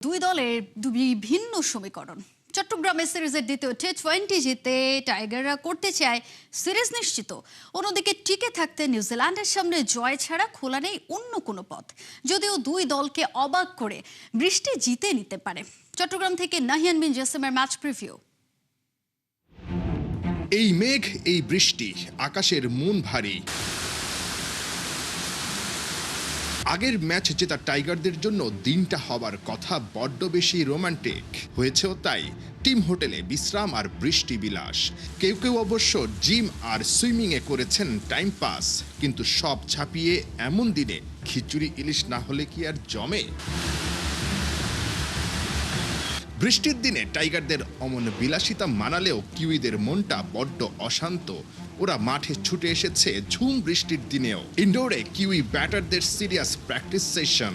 দুই দলের দুই ভিন্ন সমীকরণ। চট্টগ্রামে সিরিজের দ্বিতীয় টি20 জিতে টাইগাররা করতে চায় সিরিজ নিশ্চিত। অন্যদিকে টিকে থাকতে নিউজিল্যান্ডের সামনে জয় ছাড়া খোলা নেই অন্য কোনো পথ। যদিও দুই দলকে অবাক করে বৃষ্টি জিতে নিতে পারে। চট্টগ্রাম থেকে নাহিয়ান বিন জসিমের ম্যাচ প্রিভিউ। এই মেঘ, এই বৃষ্টি, আকাশের মন ভারী। আগের ম্যাচ জেতা টাইগারদের জন্য দিনটা হবার কথা বড্ড বেশি রোমান্টিক হয়েছেও তাই। টিম হোটেলে বিশ্রাম আর বৃষ্টি বিলাস। কেউ কেউ অবশ্য জিম আর সুইমিংয়ে করেছেন টাইম পাস। কিন্তু সব ছাপিয়ে এমন দিনে খিচুড়ি ইলিশ না হলে কি আর জমে? বৃষ্টির দিনে টাইগারদের অমন বিলাসিতা মানালেও কিউইদের মনটা বড্ড অশান্ত। ওরা মাঠে ছুটে এসেছে ঝুম বৃষ্টির দিনেও। ইনডোরে কিউই ব্যাটারদের সিরিয়াস প্র্যাকটিস সেশন।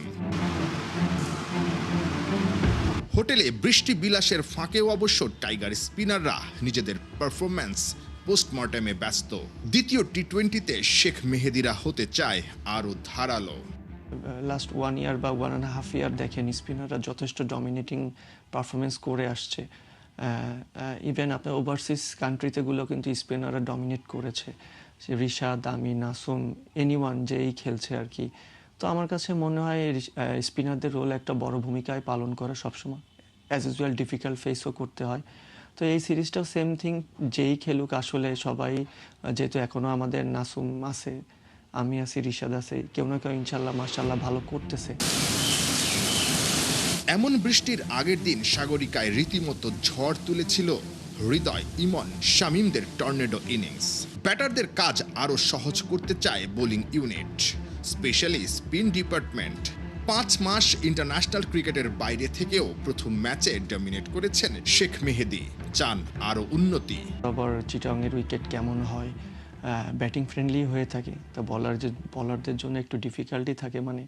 হোটেলে বৃষ্টি বিলাসের ফাঁকেও অবশ্য টাইগার স্পিনাররা নিজেদের পারফরম্যান্স পোস্টমর্টেমে ব্যস্ত। দ্বিতীয় টি20তে শেখ মেহেদিরা হতে চায় আরও ধারালো। লাস্ট 1 ইয়ার বা 1.5 ইয়ার দেখেন স্পিনাররা যথেষ্ট ডমিনেটিং পারফরমেন্স করে আসছে। ইভেন আপনার ওভারসিজ কান্ট্রিতেগুলো কিন্তু স্পিনাররা ডমিনেট করেছে। রিশাদ, আমি, নাসুম, এনিওয়ান যেই খেলছে আর কি। তো আমার কাছে মনে হয় স্পিনারদের রোল একটা বড় ভূমিকায় পালন করে সবসময়। অ্যাজ ইউজুয়াল ডিফিকাল্ট ফেসও করতে হয়। তো এই সিরিজটাও সেম থিং, যেই খেলুক আসলে সবাই, যেহেতু এখনও আমাদের নাসুম আছে, আমি আছি, রিশাদ আছে, কেউ না কেউ ইনশাল্লাহ মাশাল্লাহ ভালো করতেছে। এমন বৃষ্টির আগের দিন সাগরিকায় রীতিমতো ঝড় তুলেছিল হৃদয়, ইমন, শামীমদের টর্নেডো ইনিংস। ব্যাটারদের কাজ আরও সহজ করতে চায় bowling unit, specially spin department. 5 মাস ইন্টারন্যাশনাল ক্রিকেটের বাইরে থেকেও প্রথম ম্যাচে ডমিনেট করেছেন শেখ মেহেদি। চান আরও উন্নতি। আবার চিটাংয়ের উইকেট কেমন হয়, ব্যাটিং ফ্রেন্ডলি হয়ে থাকে, তো বলারদের জন্য একটু ডিফিকাল্টি থাকে। মানে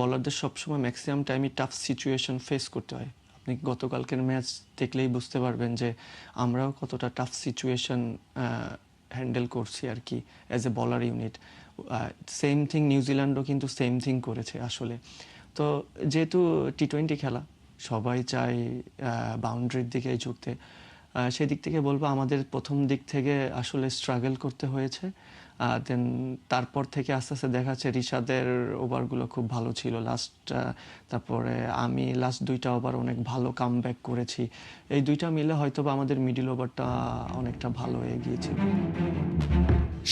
বলারদের সবসময় ম্যাক্সিমাম টাইমই টাফ সিচুয়েশন ফেস করতে হয়। আপনি গতকালকের ম্যাচ দেখলেই বুঝতে পারবেন যে আমরাও কতটা টাফ সিচুয়েশন হ্যান্ডেল করছি আর কি অ্যাজ এ বলার ইউনিট। সেম থিং নিউজিল্যান্ডও কিন্তু সেম থিং করেছে আসলে। তো যেহেতু টি20 খেলা, সবাই চায় বাউন্ডারির দিকে ঝুঁকতে। সেদিক থেকে বলবো আমাদের প্রথম দিক থেকে আসলে স্ট্রাগল করতে হয়েছে। দেন তারপর থেকে আস্তে আস্তে দেখা যাচ্ছে রিশাদের ওভারগুলো খুব ভালো ছিল লাস্ট। তারপরে আমি লাস্ট 2টা ওভার অনেক ভালো কামব্যাক করেছি। এই 2টা মিলে হয়তো বা আমাদের মিডল ওভারটা অনেকটা ভালো হয়ে গিয়েছিল।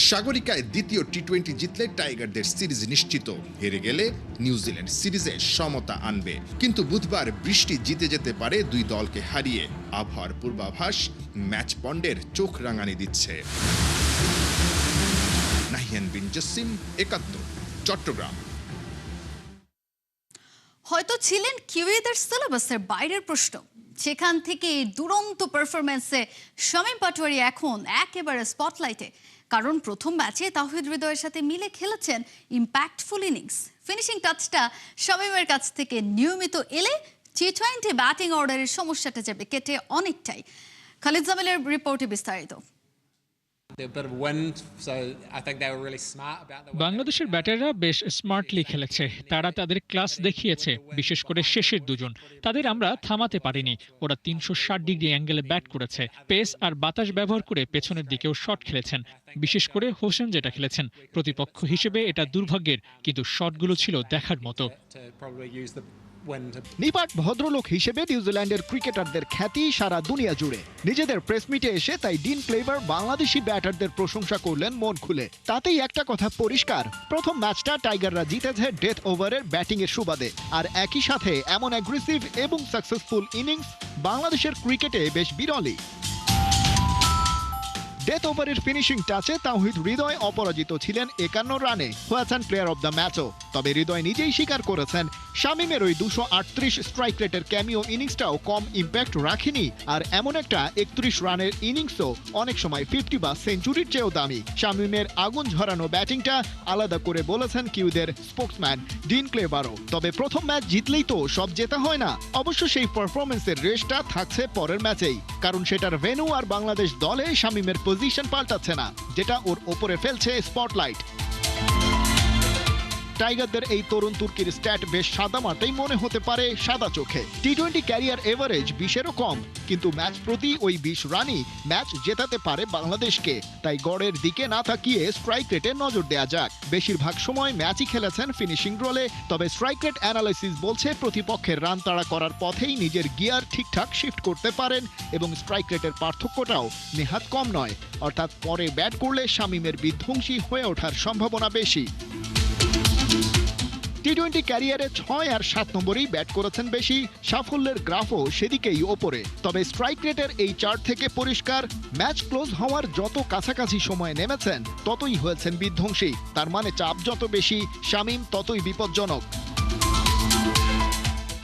সাগরিকায় দ্বিতীয় টি20 জিতলে টাইগারদের সিরিজ নিশ্চিত। হেরে গেলে নিউজিল্যান্ড সিরিজে সমতা আনবে। কিন্তু বুধবার বৃষ্টি জিতে যেতে পারে দুই দলকে হারিয়ে। আবহাওয়ার পূর্বাভাস ম্যাচ পন্ডের চোখ রাঙানি দিচ্ছে। নাহিয়ান বিন জসিম, 71, চট্টগ্রাম। হয়তো ছিলেন কিউইদের সিলেবাসের বাইরের প্রশ্ন। সেখান থেকে দুরন্ত পারফরমেন্সে শামীম পাটোয়ারি এখন একেবারে স্পটলাইটে। কারণ প্রথম ম্যাচে তাওহিদ হৃদয়ের সাথে মিলে খেলেছেন ইম্প্যাক্টফুল ইনিংস। ফিনিশিং টাচটা শামীমের কাছ থেকে নিয়মিত এলে টি20 ব্যাটিং অর্ডারের সমস্যাটা যাবে কেটে অনেকটাই। খালিদ জামিলের রিপোর্টে বিস্তারিত। বাংলাদেশের ব্যাটাররা বেশ স্মার্টলি খেলেছে। তারা তাদের ক্লাস দেখিয়েছে, বিশেষ করে শেষের দুজন। তাদের আমরা থামাতে পারিনি। ওরা 360 ডিগ্রি অ্যাঙ্গেলে ব্যাট করেছে। পেস আর বাতাস ব্যবহার করে পেছনের দিকেও শট খেলেছেন। বিশেষ করে হোসেন যেটা খেলেছেন, প্রতিপক্ষ হিসেবে এটা দুর্ভাগ্যের, কিন্তু শটগুলো ছিল দেখার মতো। নিপাট ভদ্রলোক হিসেবে নিউজিল্যান্ডের ক্রিকেটারদের খ্যাতি সারা দুনিয়া জুড়ে। নিজেদের প্রেস মিটে এসে তাই ডিন ক্লেভার বাংলাদেশি ব্যাটারদের প্রশংসা করলেন মন খুলে। তাতেই একটা কথা পরিষ্কার, প্রথম ম্যাচটা টাইগাররা জিতেছে ডেথ ওভারের ব্যাটিং এর সুবাদে। আর একই সাথে এমন অ্যাগ্রেসিভ এবং সাকসেসফুল ইনিংস বাংলাদেশের ক্রিকেটে বেশ বিরলই। ডেথ ওভারের ফিনিশিং টাচে তাওহিদ হৃদয় অপরাজিত ছিলেন 51 রানে, হয়েছেন প্লেয়ার অব দ্য ম্যাচও। তবে হৃদয় নিজেই স্বীকার করেছেন শামীমের ওই 238 স্ট্রাইক রেটের ক্যামিও ইনিংসটাও কম ইম্প্যাক্ট রাখেনি। আর এমন একটা 31 রানের ইনিংসও অনেক সময় 50 বা সেঞ্চুরির চেয়েও দামি। শামীমের আগুন ঝরানো ব্যাটিংটা আলাদা করে বলেছেন কিউদের স্পোক্সম্যান ডিন ক্লেভারও। তবে প্রথম ম্যাচ জিতলেই তো সব জেতা হয় না। অবশ্য সেই পারফরমেন্সের রেশটা থাকছে পরের ম্যাচেই, কারণ সেটার ভেন্যু আর বাংলাদেশ দলে শামীমের পজিশন পাল্টাচ্ছে না, যেটা ওর ওপরে ফেলছে স্পটলাইট। টাইগারদের এই তরুণ তুর্কির স্ট্যাট বেশ সাদামাটাই মনে হতে পারে সাদা চোখে। টি-20 ক্যারিয়ার এভারেজ 20-এরও কম, কিন্তু ম্যাচ প্রতি ওই 20 রানই ম্যাচ জেতাতে পারে বাংলাদেশকে। তাই গড়ের দিকে না তাকিয়ে স্ট্রাইক রেটে নজর দেয়া যাক। বেশিরভাগ সময় ম্যাচই খেলেছেন ফিনিশিং রোলে, তবে স্ট্রাইক রেট অ্যানালাইসিস বলছে প্রতিপক্ষের রান তাড়া করার পথেই নিজের গিয়ার ঠিকঠাক শিফট করতে পারেন এবং স্ট্রাইক রেটের পার্থক্যটাও নেহাত কম নয়। অর্থাৎ পরে ব্যাট করলে শামীমের বিধ্বংসী হয়ে ওঠার সম্ভাবনা বেশি। টি-20 ক্যারিয়ারে 6 আর 7 নম্বরেই ব্যাট করেছেন বেশি, সাফল্যের গ্রাফও সেদিকেই ওপরে। তবে স্ট্রাইক রেটের এই চার্ট থেকে পরিষ্কার, ম্যাচ ক্লোজ হওয়ার যত কাছাকাছি সময়ে নেমেছেন ততই হয়েছেন বিধ্বংসী। তার মানে চাপ যত বেশি, শামীম ততই বিপজ্জনক।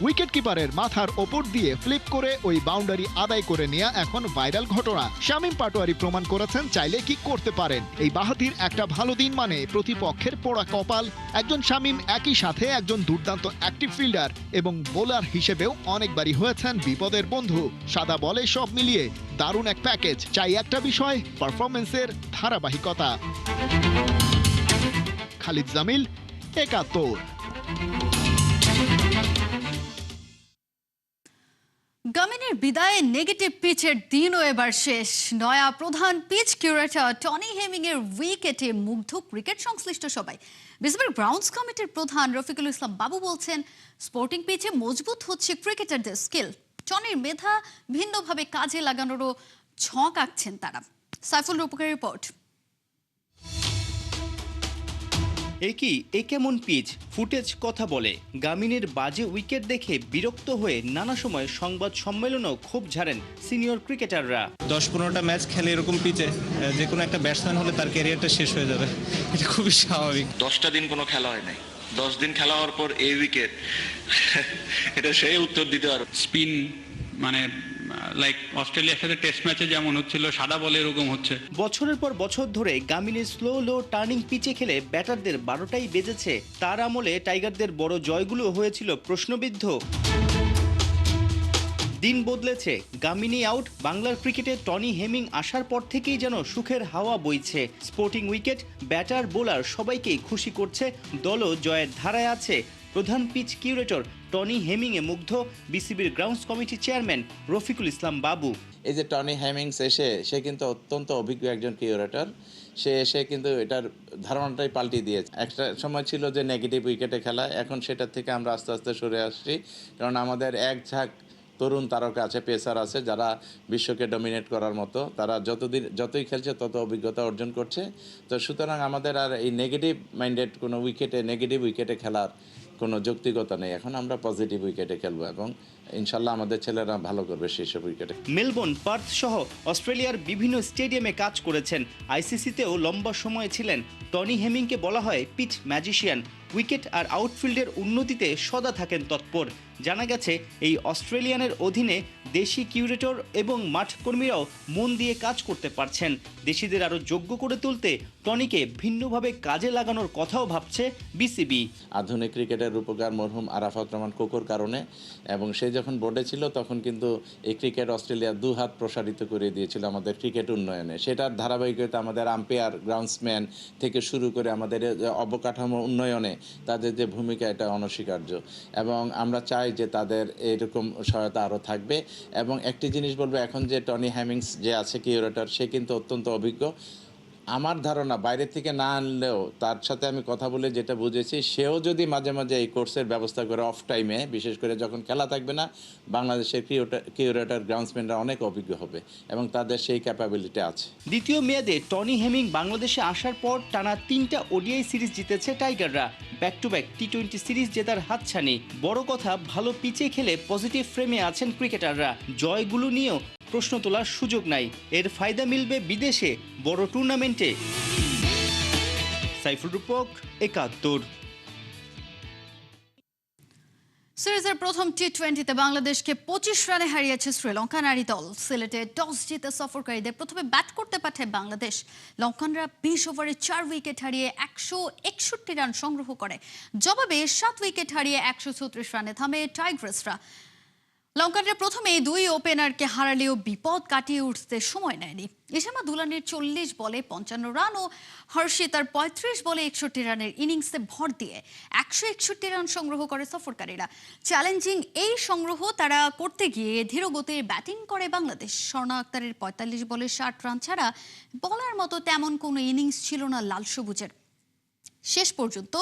উইকেট কিপারের মাথার ওপর দিয়ে ফ্লিপ করে ওই বাউন্ডারি আদায় করে নেওয়া এখন ভাইরাল ঘটনা। শামীম পাটোয়ারি প্রমাণ করেছেন চাইলে কি করতে পারেন। এই বাহাদির একটা ভালো দিন মানে প্রতিপক্ষের পোড়া কপাল। একজন শামীম একই সাথে একজন দুর্দান্ত অ্যাক্টিভ ফিল্ডার এবং বোলার হিসেবেও অনেকবারই হয়েছেন বিপদের বন্ধু। সাদা বলে সব মিলিয়ে দারুণ এক প্যাকেজ। চাই একটা বিষয়, পারফরমেন্সের ধারাবাহিকতা। খালিদ জামিল, একাত্তর। গামিনের বিদায়ে নেগেটিভ পিচের দিনও এবার শেষ। নয়া প্রধান পিচ কিউরেটর টনি হেমিং এর উইকেটে মুগ্ধ ক্রিকেট সংশ্লিষ্ট সবাই। বিসিবির গ্রাউন্ডস কমিটির প্রধান রফিকুল ইসলাম বাবু বলছেন, স্পোর্টিং পিচে মজবুত হচ্ছে ক্রিকেটারদের স্কিল। টনির মেধা ভিন্নভাবে কাজে লাগানোরও ছক আঁকছেন তারা। সাইফুল রূপকের রিপোর্ট। এ কেমন পিচ, ফুটেজ কথা বলে। গামিনের বাজে উইকেট দেখে বিরক্ত হয়ে নানা সময় সংবাদ সম্মেলনেও ক্ষোভ ঝাড়েন সিনিয়র ক্রিকেটাররা। 10-15টা ম্যাচ খেলে এরকম পিচে যে কোনো একটা ব্যাটসম্যান হলে তার ক্যারিয়ারটা শেষ হয়ে যাবে, এটা খুবই স্বাভাবিক। 10টা দিন কোনো খেলা হয় নাই, 10 দিন খেলা হওয়ার পর এই উইকেট, এটা সেই উত্তর দিতে পারো। স্পিন মানে লাইক অস্ট্রেলিয়ার সাথে টেস্ট ম্যাচে যেমন হচ্ছিল, সাদা বলে এরকম হচ্ছে। বছরের পর বছর ধরে গামিনের লো টার্নিং পিচে খেলে ব্যাটারদের 12টাই বেজেছে। তার আমলে টাইগারদের বড় জয়গুলো হয়েছিল প্রশ্নবিদ্ধ। দিন বদলেছে, গামিনী আউট, বাংলার ক্রিকেটে টনি হেমিং আসার পর থেকেই যেন সুখের হাওয়া বইছে। স্পোর্টিং উইকেট, ব্যাটার, বোলার সবাইকেই খুশি করছে, দলও জয়ের ধারায় আছে। প্রধান পিচ কিউরেটর টনি হেমিংয়ে মুগ্ধ বিসিবির grounds committee chairman Rafiqul Islam বাবু। এই যে টনি হেমিংস এসে, সে কিন্তু অত্যন্ত অভিজ্ঞ একজন কিউরেটর। সে এসে কিন্তু এটার ধারণাটাই পাল্টিয়ে দিয়েছে। একটা সময় ছিল যে নেগেটিভ উইকেটে খেলা, এখন সেটার থেকে আমরা আস্তে আস্তে সরে আসছি। কারণ আমাদের এক ঝাঁক তরুণ তারকা আছে, পেসার আছে, যারা বিশ্বকে ডমিনেট করার মতো। তারা যতই খেলছে তত অভিজ্ঞতা অর্জন করছে। তো সুতরাং আমাদের আর এই নেগেটিভ মাইন্ডেড কোনো নেগেটিভ উইকেটে খেলার কোনো যৌক্তিকতা নেই। এখন আমরা পজিটিভ উইকেটে খেলবো এবং ইনশাল্লাহ আমাদের ছেলেরা ভালো করবে সেসব উইকেটে। মেলবোর্ন, পার্থ সহ অস্ট্রেলিয়ার বিভিন্ন স্টেডিয়ামে কাজ করেছেন, আইসিসিতেও লম্বা সময় ছিলেন। টনি হেমিংকে বলা হয় পিচ ম্যাজিশিয়ান। উইকেট আর আউটফিল্ডের উন্নতিতে সদা থাকেন তৎপর। জানা গেছে এই অস্ট্রেলিয়ানের অধীনে দেশি কিউরেটর এবং মাঠ কর্মীরাও মন দিয়ে কাজ করতে পারছেন। দেশিদের আরও যোগ্য করে তুলতে টনিকে ভিন্নভাবে কাজে লাগানোর কথাও ভাবছে বিসিবি। আধুনিক ক্রিকেটের রূপকার মরহুম আরাফাত রহমান কোকোর কারণে, এবং সে যখন বোর্ডে ছিল তখন কিন্তু এই ক্রিকেট অস্ট্রেলিয়া 2 হাত প্রসারিত করে দিয়েছিল আমাদের ক্রিকেট উন্নয়নে। সেটার ধারাবাহিকতা আমাদের আম্পায়ার, গ্রাউন্ডসম্যান থেকে শুরু করে আমাদের অবকাঠামো উন্নয়নে তাদের যে ভূমিকা, এটা অনস্বীকার্য। এবং আমরা চাই যে তাদের এরকম সহায়তা আরও থাকবে। এবং একটি জিনিস বলবো, এখন যে টনি হেমিংস যে আছে কিউরেটর, সে কিন্তু অত্যন্ত অভিজ্ঞ। আমার ধারণা বাইরে থেকে না আনলেও তার সাথে আমি কথা বলে যেটা বুঝেছি, সেও যদি মাঝে মাঝে এই কোর্সের ব্যবস্থা করে অফ টাইমে, বিশেষ করে যখন খেলা থাকবে না, বাংলাদেশের কিউরেটর গ্রাউন্ডসম্যানরা অনেক অভিজ্ঞ হবে এবং তাদের সেই ক্যাপাবিলিটি আছে। দ্বিতীয় মেয়াদে টনি হেমিং বাংলাদেশে আসার পর টানা 3টা ওডিআই সিরিজ জিতেছে টাইগাররা। ব্যাক টু ব্যাক টি-20 সিরিজ জেতার হাতছানি। বড় কথা, ভালো পিচে খেলে পজিটিভ ফ্রেমে আছেন ক্রিকেটাররা। জয়গুলো নিয়েও প্রশ্ন তোলার সুযোগ নাই। এর ফায়দা মিলবে বিদেশে বড় টুর্নামেন্টে। সাইফুল রূপক, একাত্তর। সিরিজের প্রথম টি-20তে বাংলাদেশকে 25 রানে হারিয়েছে শ্রীলঙ্কা নারী দল। সিলেটে টস জিতে সফরকারীদের প্রথমে ব্যাট করতে পাঠায় বাংলাদেশ। লঙ্কানরা 20 ওভারে 4 উইকেট হারিয়ে 161 রান সংগ্রহ করে। জবাবে 7 উইকেট হারিয়ে 134 রানে থামে টাইগ্রেসরা। লঙ্কানরা প্রথমে দুই ওপেনারকে হারালেও বিপদ কাটিয়ে উঠতে সময় নেয়নি। ইসামা দুলানের 40 বলে 55 রান ও হর্ষিতার 35 বলে 61 রানের ইনিংসে ভর দিয়ে 161 রান সংগ্রহ করে সফরকারীরা। চ্যালেঞ্জিং এই সংগ্রহ তারা করতে গিয়ে ধীরগতির ব্যাটিং করে বাংলাদেশ। স্বর্ণা আক্তারের 45 বলে 60 রান ছাড়া বলার মতো তেমন কোনো ইনিংস ছিল না লাল সবুজের। শেষ পর্যন্ত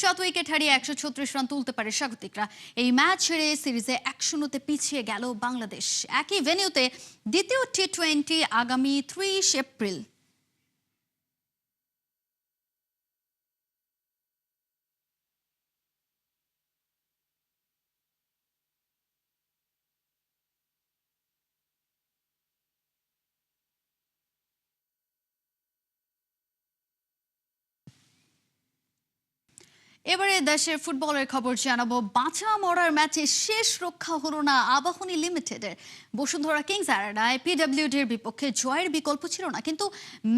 7 উইকেট হারিয়ে 136 রান তুলতে পারে স্বাগতিকরা। এই ম্যাচ হেরে সিরিজে 1-0 পিছিয়ে গেল বাংলাদেশ। একই ভেন্যুতে দ্বিতীয় টি20 আগামী 30 এপ্রিল। এবারে দেশের ফুটবলের খবর জানাবো। বাঁচা মরার ম্যাচে শেষ রক্ষা হলো না আবাহনী লিমিটেডের। বসুন্ধরা কিংস আরেনায় পিডব্লিউডির বিপক্ষে জয়ের বিকল্প ছিল না, কিন্তু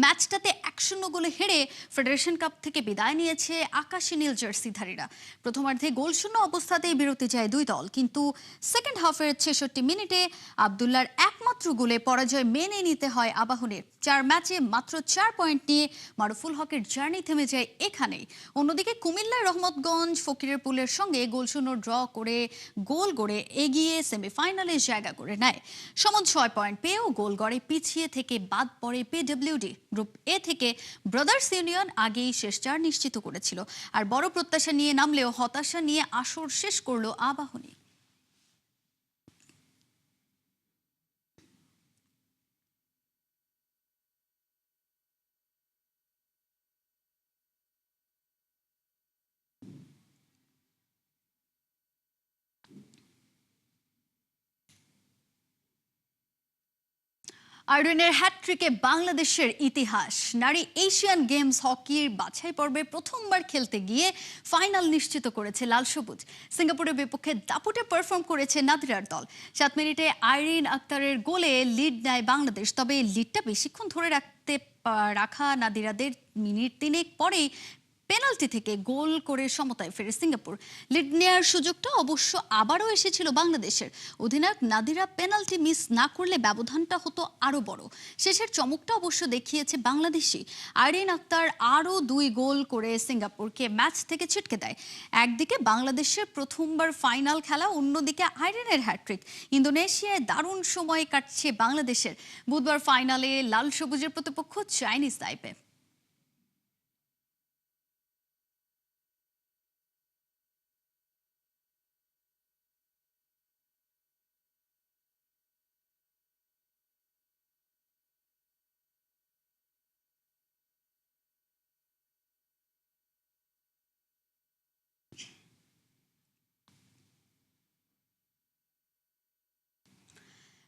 ম্যাচটাতে 1-0 গোলে হেরে ফেডারেশন কাপ থেকে বিদায় নিয়েছে আকাশী নীল জার্সিধারীরা। প্রথমার্ধে গোলশূন্য অবস্থাতেই বিরতি যায় দুই দল, কিন্তু সেকেন্ড হাফের 66 মিনিটে আব্দুল্লাহর একমাত্র গোলে পরাজয় মেনে নিতে হয় আবাহনীর। 4 ম্যাচে মাত্র 4 পয়েন্ট নিয়ে মারুফুল হকের জার্নি থেমে যায় এখানেই। অন্যদিকে কুমিল্লার রহমতগঞ্জ ফকিরের পুলের সঙ্গে গোলশূন্য ড্র করে গোল গড়ে এগিয়ে সেমিফাইনালে জায়গা করে নেয়। সমান 6 পয়েন্ট পেয়েও গোল গড়ে পিছিয়ে থেকে বাদ পড়ে পিডব্লিউডি। গ্রুপ এ থেকে ব্রাদার্স ইউনিয়ন আগেই শেষ 4 নিশ্চিত করেছিল, আর বড় প্রত্যাশা নিয়ে নামলেও হতাশা নিয়ে আসর শেষ করল আবাহনী। আর্ডেনের হ্যাটট্রিকে বাংলাদেশের ইতিহাস। নারী এশিয়ান গেমস হকির বাছাই পর্বে প্রথমবার খেলতে গিয়ে ফাইনাল নিশ্চিত করেছে লাল সবুজ। সিঙ্গাপুরের বিপক্ষে দাপুটে পারফর্ম করেছে নাদিরার দল। 7 মিনিটে আইরিন আক্তারের গোলে লিড নেয় বাংলাদেশ। তবে লিডটা বেশিক্ষণ ধরে রাখা নাদিরাদের মিনিট 3 পরেই পেনাল্টি থেকে গোল করে সমতায় ফেরে সিঙ্গাপুর। লিড নেয়ার সুযোগটা অবশ্য আবারও এসেছিল বাংলাদেশের। অধিনায়ক নাদিরা পেনাল্টি মিস না করলে ব্যবধানটা হতো আরো বড়। শেষের চমকটা অবশ্য দেখিয়েছে বাংলাদেশি। আইরিন আক্তার আরো 2 গোল করে সিঙ্গাপুরকে ম্যাচ থেকে ছিটকে দেয়। একদিকে বাংলাদেশের প্রথমবার ফাইনাল খেলা, অন্যদিকে আইরিনের হ্যাটট্রিক। ইন্দোনেশিয়ায় দারুণ সময় কাটছে বাংলাদেশের। বুধবার ফাইনালে লাল সবুজের প্রতিপক্ষ চাইনিজ তাইপে।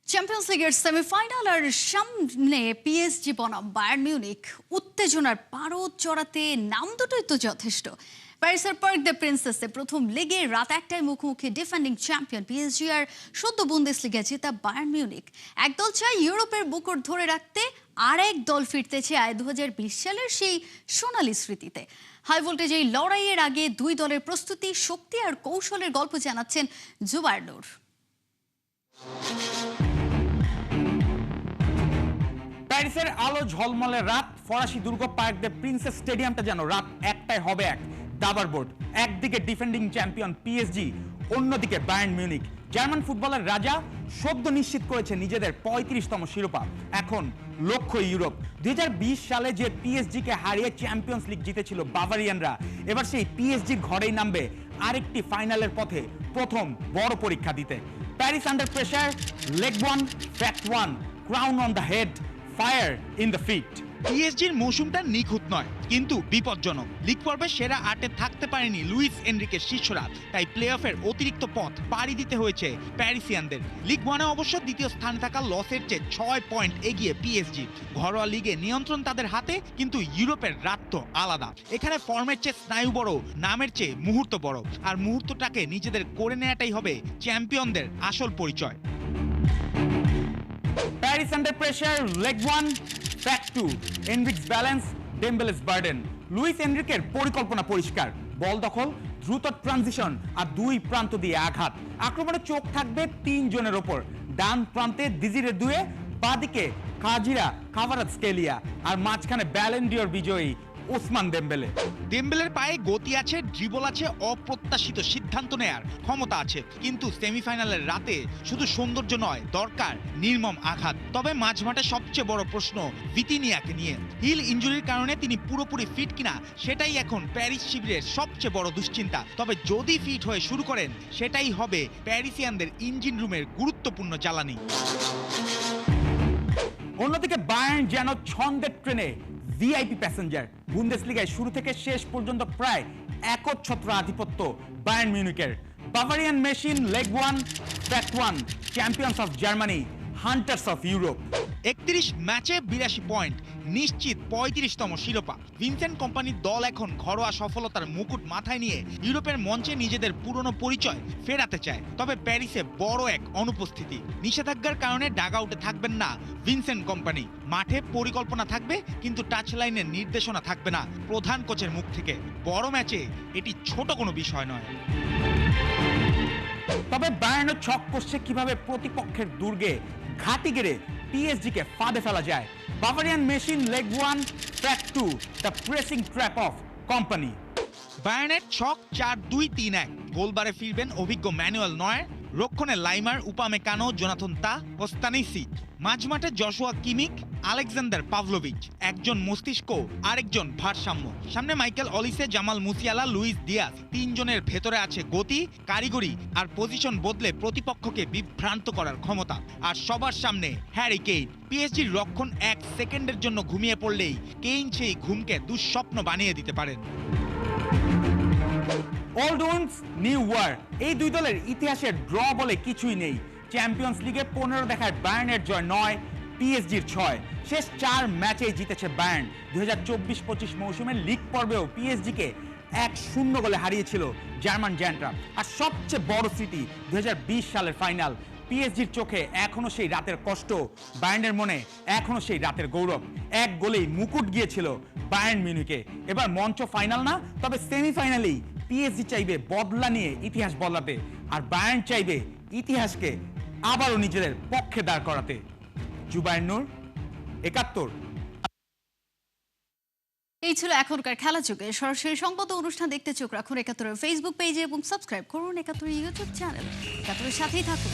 চ্যাম্পিয়ন্স লিগের সেমিফাইনাল আর সামনে পিএসজি বনাম বায়ার্ন মিউনিখ। উত্তেজনার পারদ চড়াতে নাম দুটোই তো যথেষ্ট। প্যারিসের পার্ক দ্য প্রিন্সেসে প্রথম লেগে রাত 1টায় মুখোমুখি ডিফেন্ডিং চ্যাম্পিয়ন পিএসজি আর সদ্য বুন্দেসলিগা জেতা বায়ার্ন মিউনিখ। একদল চায় ইউরোপের বুকর ধরে রাখতে, আর এক দল ফিরতে চায় 2020 সালের সেই সোনালী স্মৃতিতে। হাই ভোল্টেজ এই লড়াইয়ের আগে দুই দলের প্রস্তুতি, শক্তি আর কৌশলের গল্প জানাচ্ছেন জুবায়ের নূর। প্যারিসের আলো ঝলমলে রাত, ফরাসি দুর্গ পার্ক দ্য প্রিন্সেস স্টেডিয়ামটা যেন রাত 1টায় হবে এক দাবার বোর্ড। একদিকে ডিফেন্ডিং চ্যাম্পিয়ন পিএসজি, অন্যদিকে বায়ার্ন মিউনিখ। জার্মান ফুটবলের রাজা সদ্য নিশ্চিত করেছে নিজেদের 35তম শিরোপা। এখন লক্ষ্য ইউরোপ। 2020 সালে যে পিএসজিকে হারিয়ে চ্যাম্পিয়ন্স লিগ জিতেছিল বাভারিয়ানরা, এবার সেই পিএসজির ঘরেই নামবে আরেকটি ফাইনালের পথে প্রথম বড় পরীক্ষা দিতে। Paris under pressure, leg 1, fact 1, crown on the head, fire in the feet. পিএসজির মৌসুমটা নিখুঁত নয়, কিন্তু বিপজ্জনক। লিগ পর্বে সেরা 8-এ থাকতে পারেনি লুইস এনরিকের শিষ্যরা, তাই প্লে অফের অতিরিক্ত পথ পাড়ি দিতে হয়েছে প্যারিসিয়ানদের। লিগ 1-এ অবশ্য দ্বিতীয় স্থানে থাকা লসের চেয়ে 6 পয়েন্ট এগিয়ে পিএসজি। ঘরোয়া লিগে নিয়ন্ত্রণ তাদের হাতে, কিন্তু ইউরোপের রাত তো আলাদা। এখানে ফর্মের চেয়ে স্নায়ু বড়, নামের চেয়ে মুহূর্ত বড়, আর মুহূর্তটাকে নিজেদের করে নেওয়াটাই হবে চ্যাম্পিয়নদের আসল পরিচয়। Paris under pressure, leg 1, fact 2, Enrique's balance, Dembele's burden. Luis এনরিকের পরিকল্পনা পরিষ্কার, বল দখল, দ্রুত ট্রানজিশন আর দুই প্রান্ত দিয়ে আঘাত। আক্রমণে চোখ থাকবে 3 জনের ওপর। ডান প্রান্তে দিজিরে দুয়ে, বাদিকে কাজিরা কাভারাৎসকেলিয়া, আর মাঝখানে ব্যালন ডিওর বিজয়ী ওসমান দেমবেলে। দেমবেলের পায়ে গতি আছে, ড্রিবল আছে, অপ্রত্যাশিত সিদ্ধান্ত নেয়ার ক্ষমতা আছে, কিন্তু সেমিফাইনালের রাতে শুধু সৌন্দর্য নয়, দরকার নির্মম আঘাত। তবে মাঝমাঠে সবচেয়ে বড় প্রশ্ন ভিতিনিয়াকে নিয়ে। হিল ইনজুরির কারণে তিনি পুরোপুরি ফিট কিনা সেটাই এখন প্যারিস শিবিরের সবচেয়ে বড় দুশ্চিন্তা। তবে যদি ফিট হয়ে শুরু করেন সেটাই হবে প্যারিসিয়ানদের ইঞ্জিন রুমের গুরুত্বপূর্ণ জ্বালানি। অন্যদিকে বায়ার্ন যেন ছন্দের ট্রেনে ভিআইপি প্যাসেঞ্জার। বুন্দেসলিগায় শুরু থেকে শেষ পর্যন্ত প্রায় একচ্ছত্র আধিপত্য বায়ার্ন মিউনিখের। Bavarian machine, leg one, track one, champions of Germany, hunters of Europe. 31 ম্যাচে 82 পয়েন্ট, নিশ্চিত 35তম শিরোপা। ভিনসেন্ট কোম্পানির দল এখন ঘরোয়া সফলতার মুকুট মাথায় নিয়ে ইউরোপের মঞ্চে নিজেদের পুরনো পরিচয় ফেরাতে চায়। তবে প্যারিসে বড় এক অনুপস্থিতি। নিষেধাজ্ঞার কারণে ডাগআউটে থাকবেন না ভিনসেন্ট কোম্পানি। মাঠে পরিকল্পনা থাকবে, কিন্তু টাচ লাইনের নির্দেশনা থাকবে না প্রধান কোচের মুখ থেকে। বড় ম্যাচে এটি ছোট কোনো বিষয় নয়। তবে বায়ার্নের ছক কষছে কিভাবে প্রতিপক্ষের দুর্গে ঘাঁটি গেড়ে পিএসজিকে ফাঁদে ফেলা যায়। Bavarian machine, leg one, track two, the pressing trap of company. বায়ার্নের ছক 4-2-3-1। গোলবারে ফিরবেন অভিজ্ঞ ম্যানুয়েল নয়ের, রক্ষণে Laimer, Upamecano, Jonathan Tah, Stanisic. মাঝমাঠে জশুয়া কিমিক, আলেকজান্ডার পাভলোভিচ। একজন মস্তিষ্ক, আরেকজন ভারসাম্য। সামনে Michael Olise, Jamal Musiala, Luis Diaz. 3 জনের ভেতরে আছে গতি, কারিগরি আর পজিশন বদলে প্রতিপক্ষকে বিভ্রান্ত করার ক্ষমতা। আর সবার সামনে হ্যারি কেইন। পিএসজির রক্ষণ 1 সেকেন্ডের জন্য ঘুমিয়ে পড়লেই কেইন সেই ঘুমকে দুঃস্বপ্ন বানিয়ে দিতে পারেন। ওল্ড উইন্স, নিউ ওয়ার, এই দুই দলের ইতিহাসের ড্র বলে কিছুই নেই। চ্যাম্পিয়ন্স লিগে 15 দেখায় বায়ার্নের জয় 9, পিএসজির 6। শেষ 4 ম্যাচেই জিতেছে বায়ার্ন। 2024-25 মৌসুমের লিগ পর্বেও পিএসজিকে 1-0 গোলে হারিয়েছিল জার্মান জায়ান্টরা। আর সবচেয়ে বড় স্মৃতি 2020 সালের ফাইনাল। পিএসজির চোখে এখনো সেই রাতের কষ্ট, বায়ার্নের মনে এখনো সেই রাতের গৌরব। 1 গোলেই মুকুট গিয়েছিল বায়ার্ন মিউনিখে। এবার মঞ্চ ফাইনাল না, তবে সেমিফাইনালেই পিএসজি চাইবে বদলা নিয়ে ইতিহাস বদলাতে, আর বায়ার্ন চাইবে ইতিহাসকে আবারও নিজেদের পক্ষে দাঁড় করাতে। জুবায়ের নূর, 71। এই ছিল এখনকার খেলা যুগে। সরাসরি সংবাদ অনুষ্ঠান দেখতে চোখ রাখুন 71 ফেসবুক পেজে এবং সাবস্ক্রাইব করুন 71 ইউটিউব চ্যানেল। 71 সাথেই থাকুন।